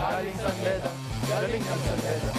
galing San Beda, galing ng San Beda.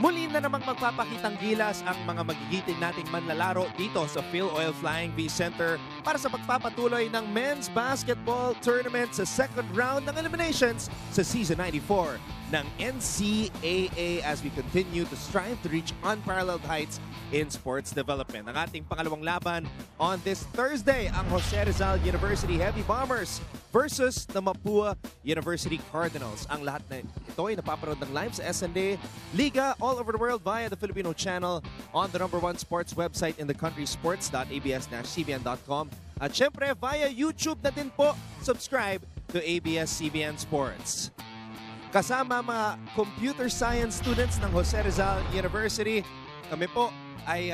Muli na namang magpapakitang gilas ang mga magigiting nating manlalaro dito sa Phil Oil Flying V Center para sa pagpapatuloy ng men's basketball tournament sa second round ng eliminations sa Season 94 ng NCAA as we continue to strive to reach unparalleled heights in sports development. Ang ating pangalawang laban on this Thursday, ang José Rizal University Heavy Bombers versus the Mapúa University Cardinals. Ang lahat na ito ay napaparoon ng live sa SND Liga all over the world via the Filipino channel on the #1 sports website in the country, sports.abs-cbn.com. At syempre, via YouTube na din po, subscribe to ABS-CBN Sports. Kasama mga computer science students ng José Rizal University, kami po ay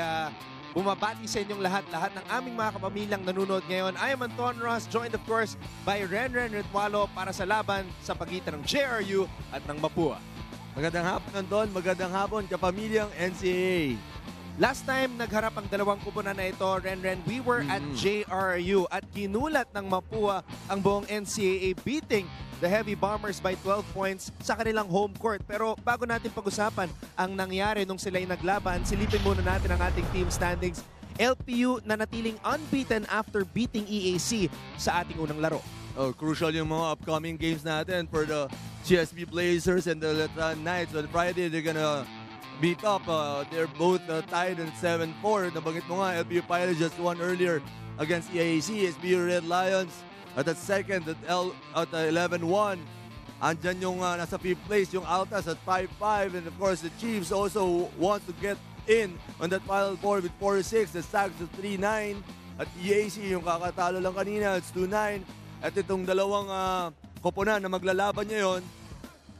bumabati sa inyong lahat ng aming mga kapamilyang nanonood ngayon. I am Anton Ross, joined of course by Renren Ritwalo para sa laban sa pagitan ng JRU at ng Mapúa. Magandang hapon, Anton. Magandang hapon, kapamilyang NCAA. Last time, nagharap ang dalawang kupunan na ito, Renren. We were at JRU at ginulat ng Mapúa ang buong NCAA, beating the Heavy Bombers by 12 points sa kanilang home court. Pero bago natin pag-usapan ang nangyari nung sila'y naglaban, silipin muna natin ang ating team standings. LPU na natiling unbeaten after beating EAC sa ating unang laro. Oh, crucial yung mga upcoming games natin for the GSB Blazers and the Letran Knights. On Friday, they're gonna beat up. They're both tied in 7-4. Nabanggit mo nga, LPU Pilots just won earlier against EAC. SBU Red Lions at the second at 11-1. Andyan yung nasa 5th place, yung Altas at 5-5. And of course, the Chiefs also want to get in on that Final Four with 4-6. The Sags at 3-9. At EAC, yung kakatalo lang kanina, it's 2-9. At itong dalawang koponan na maglalaban ngayon,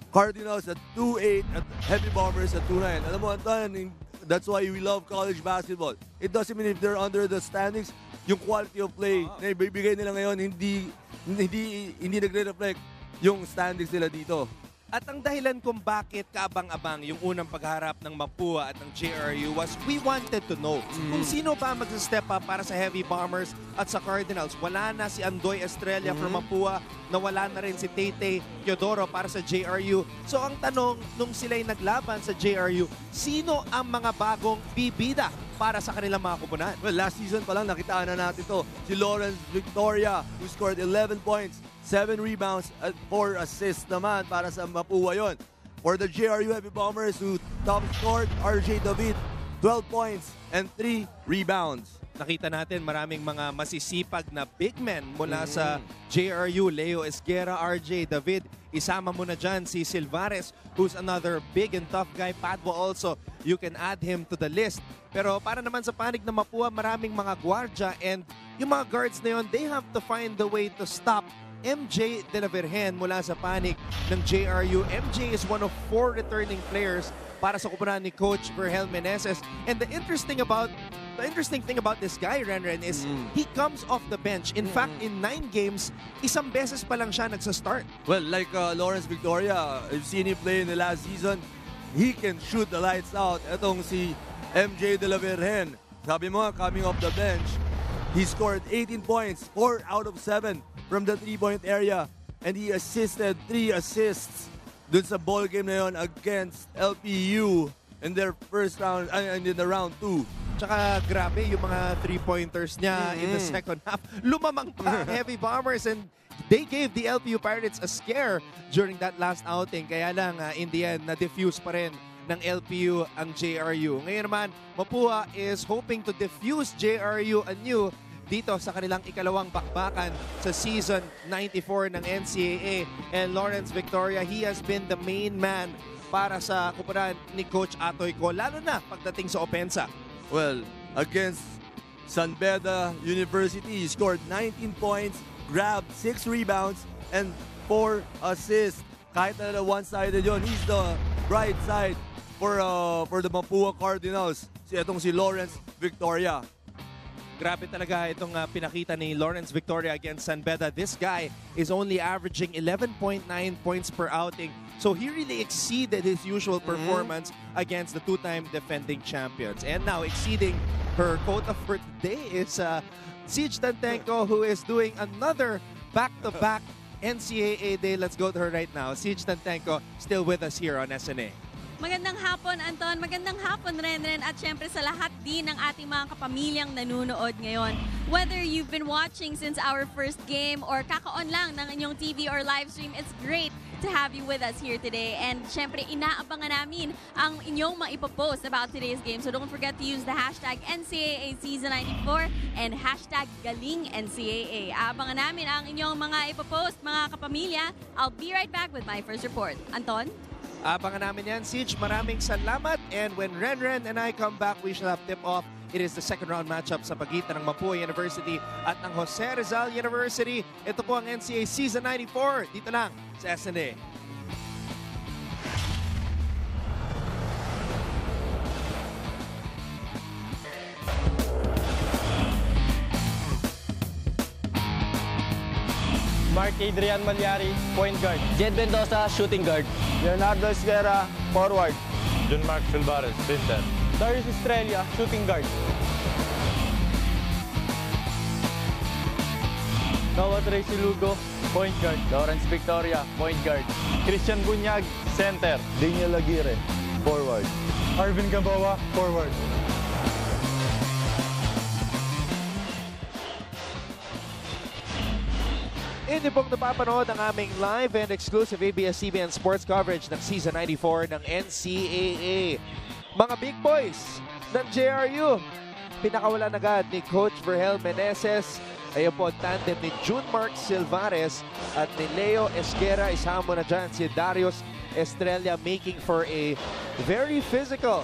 Cardinals at 2-8 at Heavy Bombers at 2-9. Alam mo, Anton, that's why we love college basketball. It doesn't mean if they're under the standings, yung quality of play na ibibigay nila ngayon hindi nagre-reflect yung standings nila dito. At ang dahilan kung bakit kaabang-abang yung unang pagharap ng Mapúa at ng JRU was we wanted to know kung sino ba mag-step up para sa Heavy Bombers at sa Cardinals. Wala na si Andoy Estrella from Mapúa, nawala na rin si Tete Teodoro para sa JRU. So ang tanong, nung sila'y naglaban sa JRU, sino ang mga bagong bibida para sa kanilang mga kupunan? Well, last season pa lang nakitaan na natin to. Si Lawrence Victoria, who scored 11 points, 7 rebounds, at 4 assists naman para sa Mapúa yon. For the JRU Heavy Bombers, who top scored, RJ David, 12 points and 3 rebounds. Nakita natin maraming mga masisipag na big men mula sa JRU. Leo Esguera, RJ David. Isama mo na dyan si Silvares, who's another big and tough guy. Padua also, you can add him to the list. Pero para naman sa panig na Mapúa, maraming mga gwardya, and yung mga guards na yun, they have to find the way to stop MJ De La Virgen mula sa panig ng JRU. MJ is one of 4 returning players para sa kupunan ni Coach Vergel Meneses. And the interesting thing about this guy, Renren, is he comes off the bench. In fact, in 9 games, isang beses pa lang siya nagsa-start. Well, like Lawrence Victoria, I've seen him play in the last season. He can shoot the lights out. Etong si MJ De La Virgen, sabi mo, coming off the bench, he scored 18 points, 4 out of 7 from the 3-point area. And he assisted 3 assists dun sa ball game na yun against LPU in their first round, and in the round 2. Tsaka grabe yung mga 3-pointers niya in the second half. Lumamang pa ang Heavy Bombers, and they gave the LPU Pirates a scare during that last outing. Kaya lang, in the end, na-diffuse pa rin ng LPU ang JRU. Ngayon naman, Mapúa is hoping to diffuse JRU anew dito sa kanilang ikalawang bakbakan sa Season 94 ng NCAA. And Lawrence Victoria, he has been the main man para sa kupunan ni Coach Atoy Ko, lalo na pagdating sa opensa. Well, against San Beda University, he scored 19 points, grabbed 6 rebounds, and 4 assists. Kahit na one-sided yun, he's the bright side for the Mapúa Cardinals. Itong si Lawrence Victoria. Grabe talaga itong pinakita ni Lawrence Victoria against San Beda. This guy is only averaging 11.9 points per outing. So he really exceeded his usual performance against the two-time defending champions. And now exceeding her quota for today is Siege Tantenko, who is doing another back-to-back NCAA day. Let's go to her right now. Siege Tantenko still with us here on SNA. Magandang hapon, Anton. Magandang hapon, Renren. At syempre sa lahat din ng ating mga kapamilyang nanunood ngayon. Whether you've been watching since our first game or kakaon lang ng inyong TV or live stream, it's great to have you with us here today. And syempre, inaabangan namin ang inyong maipopost about today's game. So don't forget to use the hashtag NCAA Season 94 and hashtag Galing NCAA. Aabangan namin ang inyong mga ipopost, mga kapamilya. I'll be right back with my first report. Anton? Abangan namin yan, Siege. Maraming salamat. And when Renren and I come back, we shall have tip-off. It is the second round matchup sa pagitan ng Mapúa University at ng José Rizal University. Ito po ang NCAA Season 94. Dito lang sa SNA. Mark Adrian Malyari, point guard. Jed Mendoza, shooting guard. Leonardo Esguerra, forward. John Mark Silvares, center. Darius Estrella, shooting guard. Noah Tracy Lugo, point guard. Lawrence Victoria, point guard. Christian Bunyag, center. Daniel Aguirre, forward. Arvin Gamboa, forward. Hindi pong napapanood ang aming live and exclusive ABS-CBN sports coverage ng Season 94 ng NCAA. Mga big boys ng JRU. Pinakawalan agad ni Coach Verhel Meneses. Ayun po ang tandem ni June Mark Silvares at ni Leo Esguerra. Isama mo na dyan si Darius Estrella, making for a very physical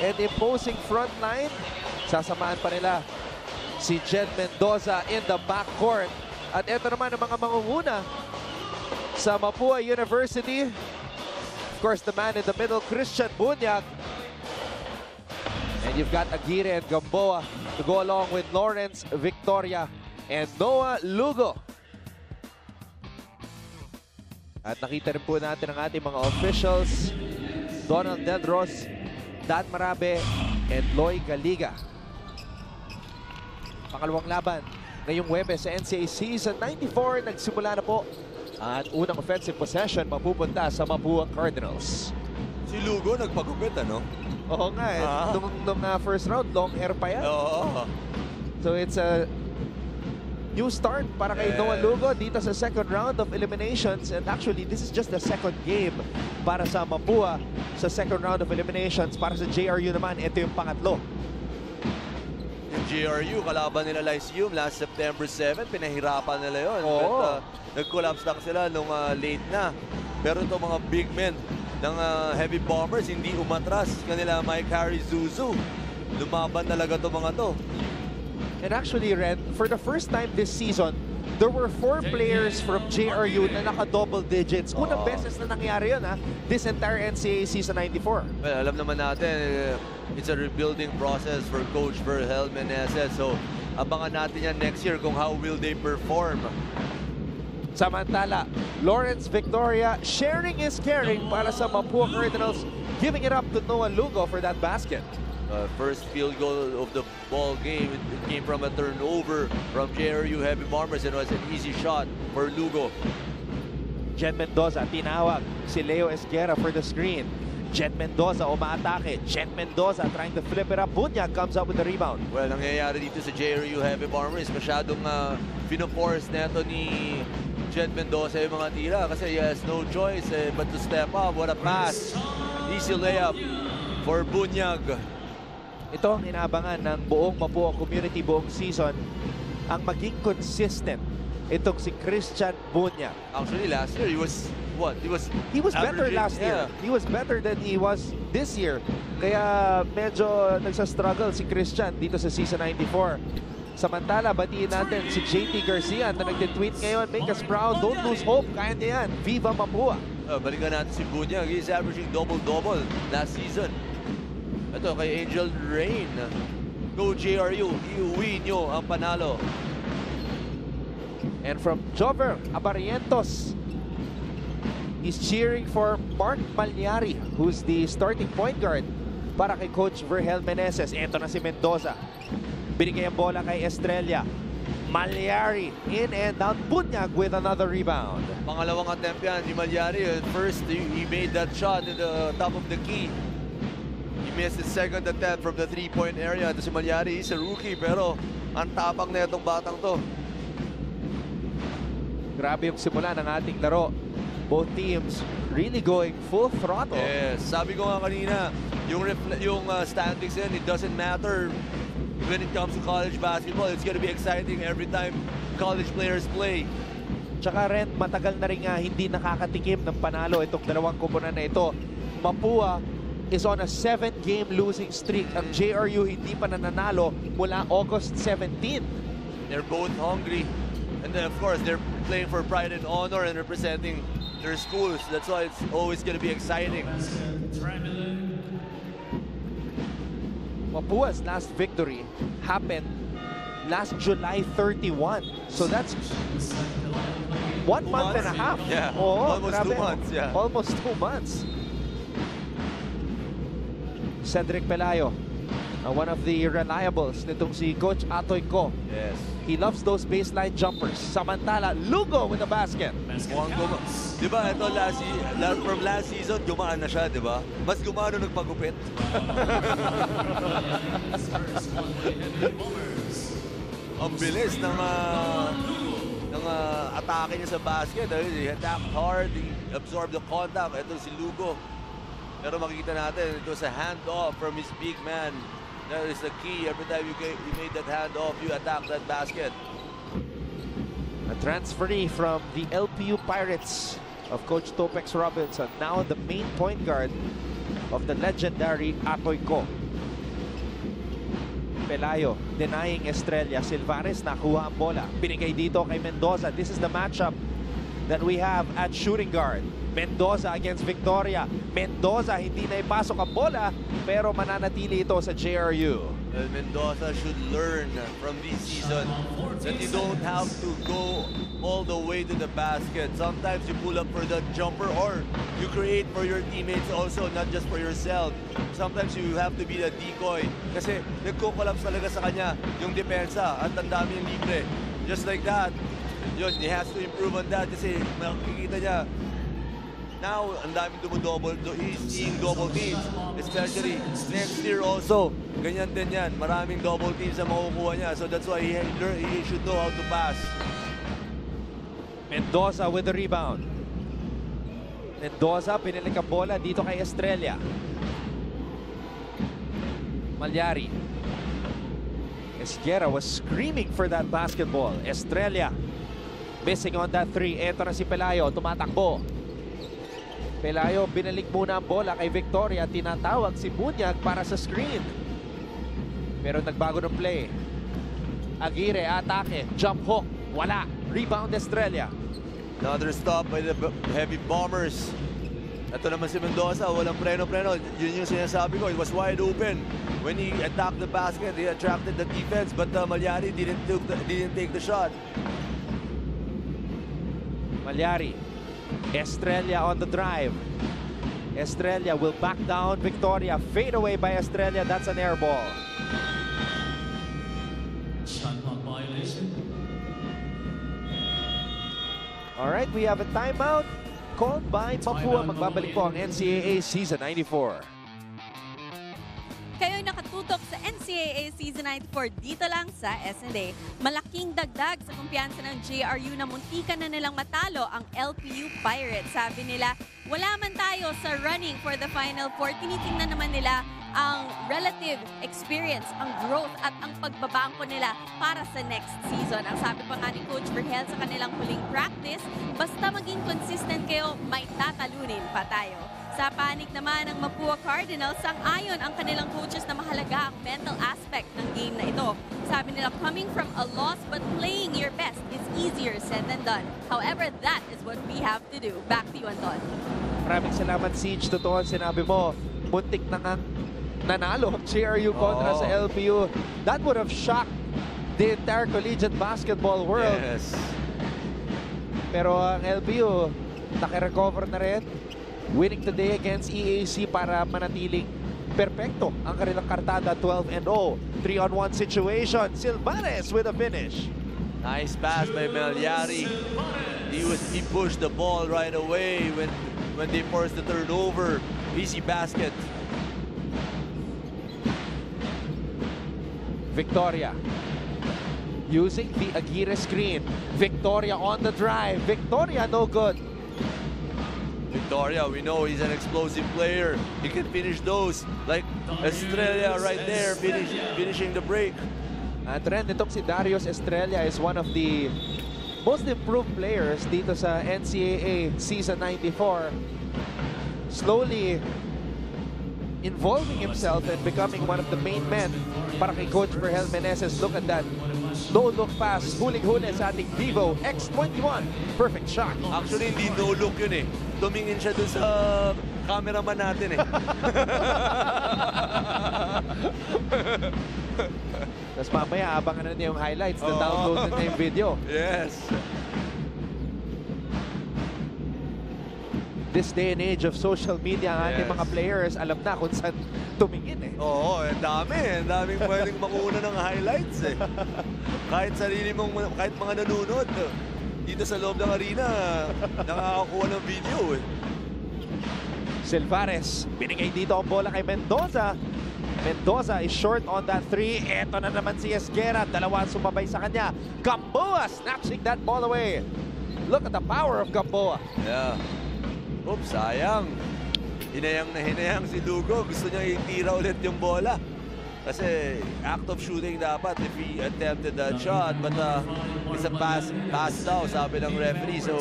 and imposing front line. Sasamaan pa nila si Jed Mendoza in the backcourt. At ito naman ang mga mangunguna sa Mapúa University. Of course, the man in the middle, Christian Bunyag. And you've got Aguirre and Gamboa to go along with Lawrence Victoria and Noah Lugo. At nakita rin po natin ang ating mga officials, Donald Nedros, Dan Marabe, and Loy Galiga. Pangalawang laban ngayong Webes sa NCAA Season 94, nagsimula na po. At unang offensive possession mapupunta sa Mapúa Cardinals. Si Lugo nagpagupit, ano? Oo nga eh. Nung first round, long hair pa yan. Oo. So it's a new start para kay Noah Lugo dito sa second round of eliminations. And actually, this is just the second game para sa Mapúa sa second round of eliminations. Para sa JRU naman, ito yung pangatlo. JRU, kalaban nila Lyceum last September 7, pinahirapan nila yun. Oh. Nag-collapse lang sila nung late na. Pero itong mga big men ng Heavy Bombers, hindi umatras. Kanila Mike Harry Zuzu. Lumaban talaga itong mga to. And actually, Red, for the first time this season, there were 4 players from JRU na naka-double digits. Unang beses na nangyari yun, ha? This entire NCAA Season 94. Well, alam naman natin, it's a rebuilding process for Coach Verhel Meneses. So, abangan natin yan next year kung how will they perform. Samantala, Lawrence Victoria sharing his caring para sa Mapúa Cardinals, giving it up to Noah Lugo for that basket. First field goal of the ball game, it came from a turnover from JRU Heavy Bombers and was an easy shot for Lugo. Jed Mendoza, tinawag si Leo Esguerra for the screen. Jed Mendoza umaatake. Jed Mendoza trying to flip it up. Bunyag comes up with the rebound. Well, nangyayari dito sa JRU Heavy Bombers, masyadong pinoforce neto ni Jed Mendoza yung mga tira kasi he has no choice but to step up. What a pass. Easy layup for Bunyag. Ito ang inaabangan ng buong Mapúa community buong season, ang maging consistent itong si Christian Bunyag. Actually, last year, he was what? He was better last year. He was better than he was this year. Kaya medyo nagsa-struggle si Christian dito sa Season 94. Samantala, batiin natin si JT Garcia na nagtitweet ngayon, make us proud, don't lose hope, kaya niya yan, Viva Mapúa. Balikan natin si Bunyag, he's averaging double-double last season. Ito kay Angel Rain. Go JRU, iuwi nyo ang panalo. And from Jover Abarientos, he's cheering for Mark Malyari, who's the starting point guard para kay Coach Vergel Meneses. Ito na si Mendoza. Binigay ang bola kay Estrella. Malyari in and out. Bunyag with another rebound. Pangalawang attempt yan ni Malyari. First, he made that shot in the top of the key. He missed his second attempt from the three-point area. Ito si Malyari, he's a rookie, pero ang tapang na itong batang to. Grabe yung simula ng ating laro. Both teams really going full throttle. Yes, sabi ko nga kanina, yung standings yan, it doesn't matter when it comes to college basketball. It's gonna be exciting every time college players play. Tsaka rin, matagal na rin nga hindi nakakatikim ng panalo itong dalawang koponan na ito. Mapúa is on a 7-game losing streak. Ang JRU hindi pa nananalo mula August 17. They're both hungry. And then, of course, they're playing for pride and honor and representing their schools. That's why it's always going to be exciting. Mapua's last victory happened last July 31. So that's 1 month and a half. Yeah, Oo, almost grabe. 2 months. Yeah. Almost 2 months. Cedric Pelayo, one of the reliables nitong si Coach Atoy Ko. Yes. He loves those baseline jumpers. Samantala, Lugo with the basket. Di ba, ito from last season, gumaan na siya, di ba? Mas gumaan nung nagpagupit. Ang bilis ng atake niya sa basket. He attacked hard, he absorbed the contact. Ito si Lugo. Pero makikita natin, it was a handoff from his big man. That is the key. Every time you made that handoff, you attack that basket. A transferee from the LPU Pirates of Coach Topex Robinson. Now the main point guard of the legendary Atoy Ko. Pelayo denying Estrella. Silvares nakuha ang bola. Binigay dito kay Mendoza. This is the matchup that we have at shooting guard. Mendoza against Victoria. Mendoza hindi na ipasok ang bola, pero mananatili ito sa JRU. Well, Mendoza should learn from this season that you don't have to go all the way to the basket. Sometimes you pull up for the jumper or you create for your teammates also, not just for yourself. Sometimes you have to be the decoy kasi nagko-collapse talaga sa kanya yung depensa at ang dami yung libre. Just like that. Yun, he has to improve on that kasi makikita niya now, ang daming he's seeing double teams. Especially next year also. Ganyan din yan. Maraming double teams na makukuha niya. So that's why he should know how to pass. Mendoza with the rebound. Mendoza, pinilik ang bola dito kay Estrella. Malyari. Esguera was screaming for that basketball. Estrella missing on that three. Eto na si Pelayo, tumatakbo. Pelayo, binalik muna ang bola kay Victoria. Tinatawag si Bunyag para sa screen. Pero nagbago ng play. Aguirre, atake. Jump hook. Wala. Rebound Estrella. Another stop by the heavy bombers. Ito naman si Mendoza. Walang preno-preno. Yun yung sinasabi ko. It was wide open. When he attacked the basket, he attracted the defense. But Malyari didn't take the shot. Malyari. Estrella on the drive. Estrella will back down. Victoria fade away by Estrella. That's an air ball. Shot clock violation. All right, we have a timeout called by Mapúa. Magbabalik po ang NCAA Season 94. Kayo'y nakatutok sa NCAA Season 94 dito lang sa SNA. Malaking dagdag sa kumpiyansa ng JRU na muntikan na nilang matalo ang LPU Pirates. Sabi nila, wala man tayo sa running for the Final Four. Tinitingnan naman nila ang relative experience, ang growth at ang pagbabangko nila para sa next season. Ang sabi pa nga ni Coach Vergel sa kanilang huling practice, basta maging consistent kayo, may tatalunin pa tayo. Sa panig naman ng Mapúa Cardinals, sang-ayon ang kanilang coaches na mahalaga ang mental aspect ng game na ito. Sabi nila, coming from a loss but playing your best is easier said than done. However, that is what we have to do. Back to you, Anton. Maraming salamat, Siege. Totoo ang sinabi mo. Muntik na nga nanalo ang JRU kontra sa LPU. That would have shocked the entire collegiate basketball world. Yes. Pero ang LPU, naki-recover na rin. Winning today against EAC para manatiling perfecto ang kanilang kartada, 12-0. 3-on-1 situation. Silvares with a finish. Nice pass by Melyari. He pushed the ball right away when they forced the turnover. Easy basket. Victoria using the Aguirre screen. Victoria on the drive. Victoria no good. Victoria, we know he's an explosive player. He can finish those like Estrella right there, finishing the break. At trend nitong si Darius Estrella is one of the most improved players dito sa NCAA Season 94. Slowly involving himself and becoming one of the main men para kay Coach Verhel Meneses. Look at that. No-look pass. Huling-huli sa ating Vivo X21. Perfect shot. Actually, hindi no-look yun eh. Tumingin siya dun sa cameraman natin eh. Tapos mamaya, abangan na niya yung highlights na download na yung video. Yes. This day and age of social media, ang ating mga players, alam na kung saan tumingin eh. Oo, ang daming pwedeng makuha ng highlights eh. Kahit kahit mga nanonood dito sa loob ng arena, nakakakuha ng video eh. Silvares, binigay dito ang bola kay Mendoza. Mendoza is short on that three. Eto na naman si Esguera. Dalawa sumabay sa kanya. Gamboa snatching that ball away. Look at the power of Gamboa. Yeah. Oops, sayang. Hinayang si Lugo. Gusto niya itira ulit yung bola. Kasi act of shooting dapat if he attempted that shot. But it's a pass daw, sabi ng referee. So,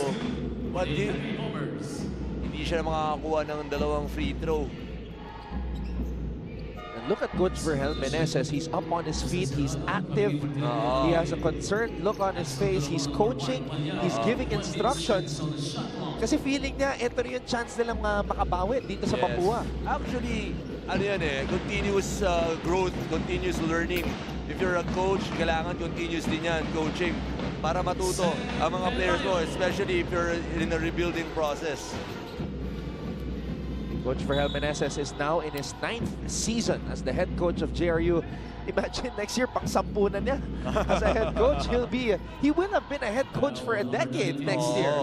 hindi siya makakakuha ng dalawang free throw. And look at Coach Verhel Meneses. He's up on his feet. He's active. He has a concerned look on his face. He's coaching. He's giving instructions. Kasi feeling niya, ito rin yung chance nilang makabawi dito sa Mapúa. Actually, ano yan eh, continuous growth, continuous learning. If you're a coach, kailangan continuous din yan, coaching, para matuto ang mga players mo, especially if you're in a rebuilding process. Coach Verhel Meneses is now in his 9th season as the head coach of JRU. Imagine next year, pang-10 na niya. As a head coach, he will have been a head coach for a decade next year.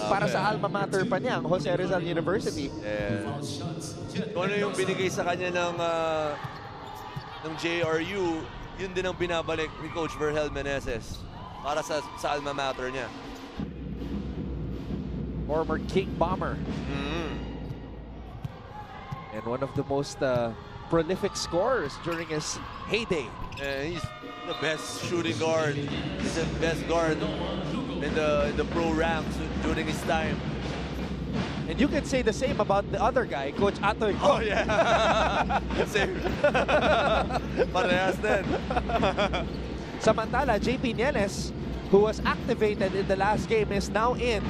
Para sa alma mater pa niya, ang José Rizal University. Yeah. Kung ano yung binigay sa kanya ng JRU, yun din ang binabalik ni Coach Verhel Meneses para sa alma mater niya. Former King Bomber. And one of the most prolific scorers during his heyday. And he's the best shooting guard. He's the best guard in the pro ranks during his time. And you can say the same about the other guy, Coach Atoy. Oh yeah, same. Parehas din. Samantala, JP Nieles, who was activated in the last game, is now in.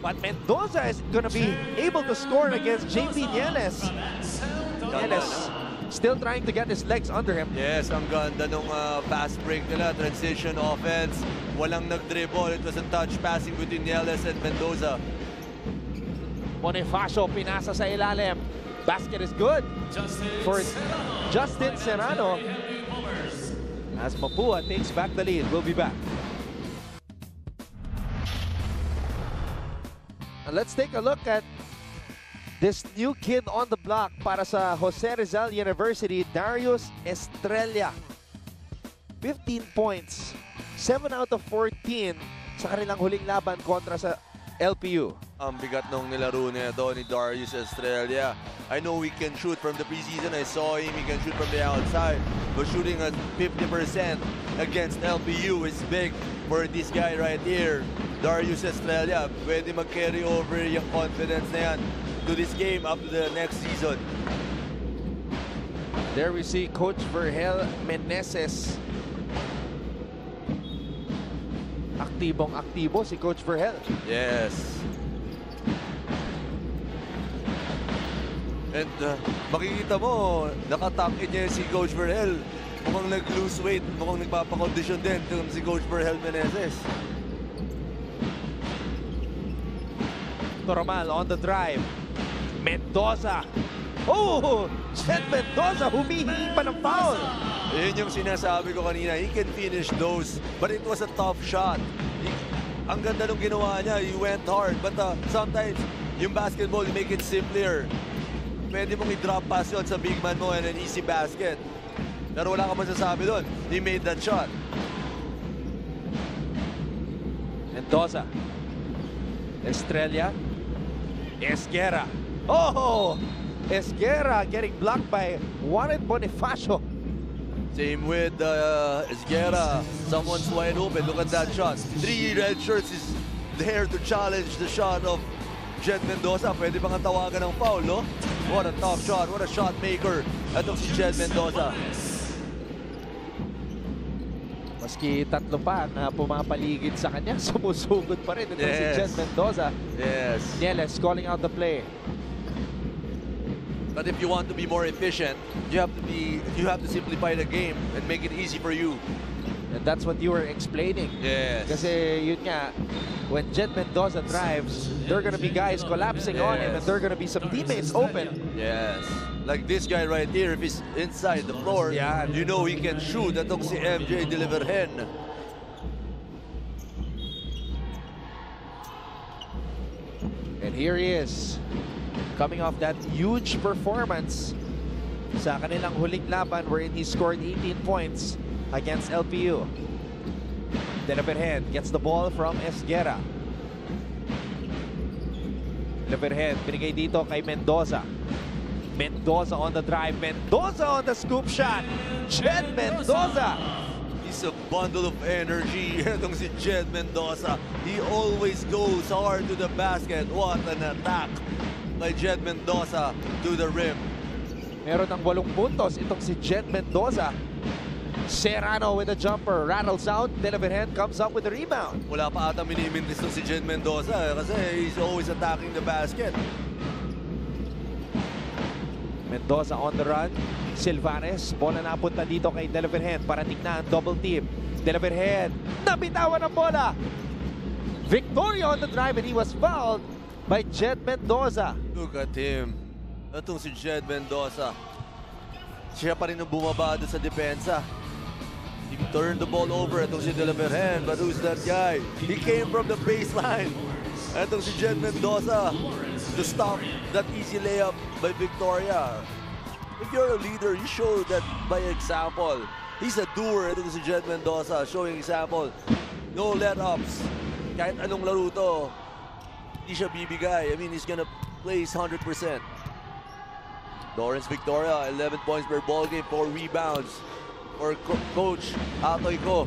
But Mendoza is going to be able to score against JP Nieles. Nieles still trying to get his legs under him. Yes, ang ganda nung fast break nila, transition offense. Walang nag-dribble. It was a touch passing between Nieles and Mendoza. Bonifacio pinasa sa ilalim. Basket is good for Justin Serrano. As Mapúa takes back the lead. We'll be back. Let's take a look at this new kid on the block para sa José Rizal University, Darius Estrella. 15 points, 7 out of 14 sa kanilang huling laban kontra sa LPU. Ang bigat nung nilaro niya doon ni Darius Estrella. I know he can shoot from the preseason. I saw him, he can shoot from the outside. But shooting at 50% against LPU is big for this guy right here. Darius Estrella, pwede mag-carry over yung confidence na yan to this game up to the next season. There we see Coach Verhel Meneses. Aktibong-aktibo si Coach Verhel. Yes. And makikita mo, nakatake niya si Coach Verhel. Mukhang nag-lose weight, mukhang nagpapakondisyon din si Coach Verhel Meneses. Normal on the drive. Mendoza. Oh! Jet Mendoza humihingi pa ng foul. Yun yung sinasabi ko kanina. He can finish those, but it was a tough shot. Ang ganda nung ginawa niya. He went hard, but sometimes yung basketball, you make it simpler. Pwede mong i-drop pass yun sa big man mo and an easy basket. Pero wala ka masasabi doon. He made that shot. Mendoza. Estrella. Esguerra. Oh! Esguerra getting blocked by Juan Bonifacio. Same with Esguerra. Someone's wide open. Look at that shot. 3 red shirts is there to challenge the shot of Jet Mendoza. Pwede bang tawagan ng foul, no? What a tough shot. What a shot maker. Itong si Jet Mendoza. Maski tatlo pa na pumapaligid sa kanya, sumusugod pa rin. Ito si Jet Mendoza. Yes. Nieles calling out the play. But if you want to be more efficient, you have to simplify the game and make it easy for you. And that's what you were explaining. Yes. Kasi yun nga, when Jet Mendoza drives, there are gonna be guys collapsing on him and there are gonna be some teammates open. Yes. Like this guy right here, if he's inside the floor, yeah, you know he can shoot. Thatong si MJ Deliverhen. And here he is, coming off that huge performance sa kanilang huling laban wherein he scored 18 points against LPU. Deliverhen gets the ball from Esguerra. Deliverhen binigay dito kay Mendoza. Mendoza on the drive. Mendoza on the scoop shot. Jet Mendoza. He's a bundle of energy. Itong si Jet Mendoza. He always goes hard to the basket. What an attack by Jet Mendoza to the rim. Meron ng 8 puntos itong si Jet Mendoza. Serrano with a jumper. Rattles out. Deliverhen comes up with the rebound. Wala pa ata minimintis to si Jet Mendoza kasi he's always attacking the basket. Mendoza on the run. Silvares. Bola napunta dito kay Deliverhen para tignan ang double team. Deliverhen. Nabitawan ang bola. Victoria on the drive and he was fouled by Jet Mendoza. Look at him. Itong si Jet Mendoza. Siya pa rin ang bumaba doon sa depensa. He turned the ball over. Itong si Deliverhen. But who's that guy? He came from the baseline. Itong si Jet Mendoza to stop that easy layup by Victoria. If you're a leader, you show that by example. He's a doer. Itong si Jet Mendoza showing example. No let-ups. Kahit anong laro to, hindi siya bibigay. I mean, he's gonna place 100%. Lawrence Victoria, 11 points per ball game, 4 rebounds for Coach Atoy Ko.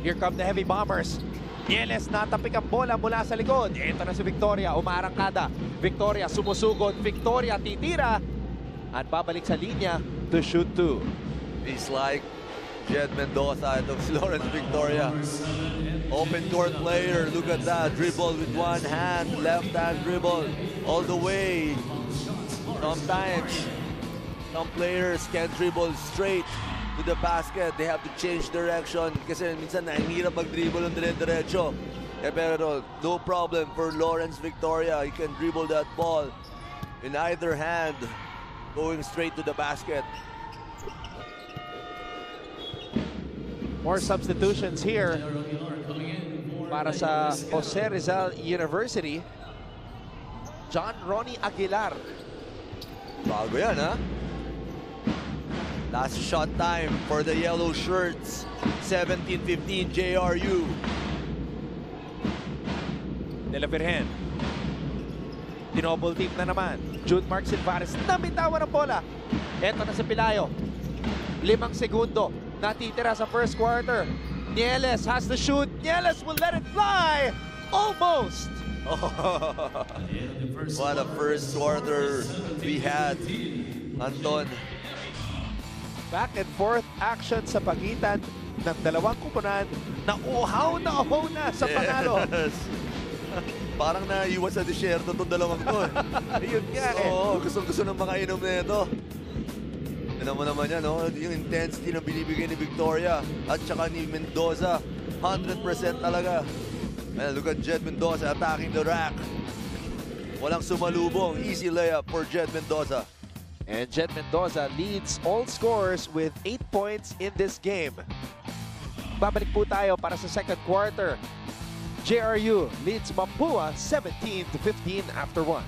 Here come the heavy bombers. Nieles natapik ang bola mula sa likod. Ito na si Victoria, umarangkada. Victoria sumusugod. Victoria titira. At babalik sa linya to shoot 2. He's like Jet Mendoza. Itong si Lawrence Victoria. Open court player. Look at that. Dribble with one hand. Left hand dribble. All the way. Sometimes, some players can dribble straight to the basket. They have to change direction kasi minsan nahihirap mag-dribble ng dire-diretso. Pero no problem for Lawrence Victoria. He can dribble that ball in either hand, going straight to the basket. More substitutions here para sa José Rizal University. John Ronnie Aguilar. Bago yan, ha? Last shot time for the yellow shirts. 17-15 JRU. Deliverhen. Tinobble team na naman. Jude Mark Silvares. Nabitawan ang bola. Eto na si Pilayo. 5 segundo. Natitira sa first quarter. Nieles has the shoot. Nieles will let it fly. Almost. What a first quarter we had, Anton. Back and forth action sa pagitan ng dalawang kupunan na uhaw na sa panalo. Yes. Parang naiwan sa disyerto itong dalawang to. Ayun nga eh. Oo, gusto ng mga inom na ito. Tignan mo naman yan, no? Yung intensity na binibigay ni Victoria at saka ni Mendoza. 100% talaga. And look at Jed Mendoza attacking the rack. Walang sumalubong. Easy layup for Jed Mendoza. And Jed Mendoza leads all scorers with 8 points in this game. Babalik po tayo para sa second quarter. JRU leads Mapúa 17-15 after 1.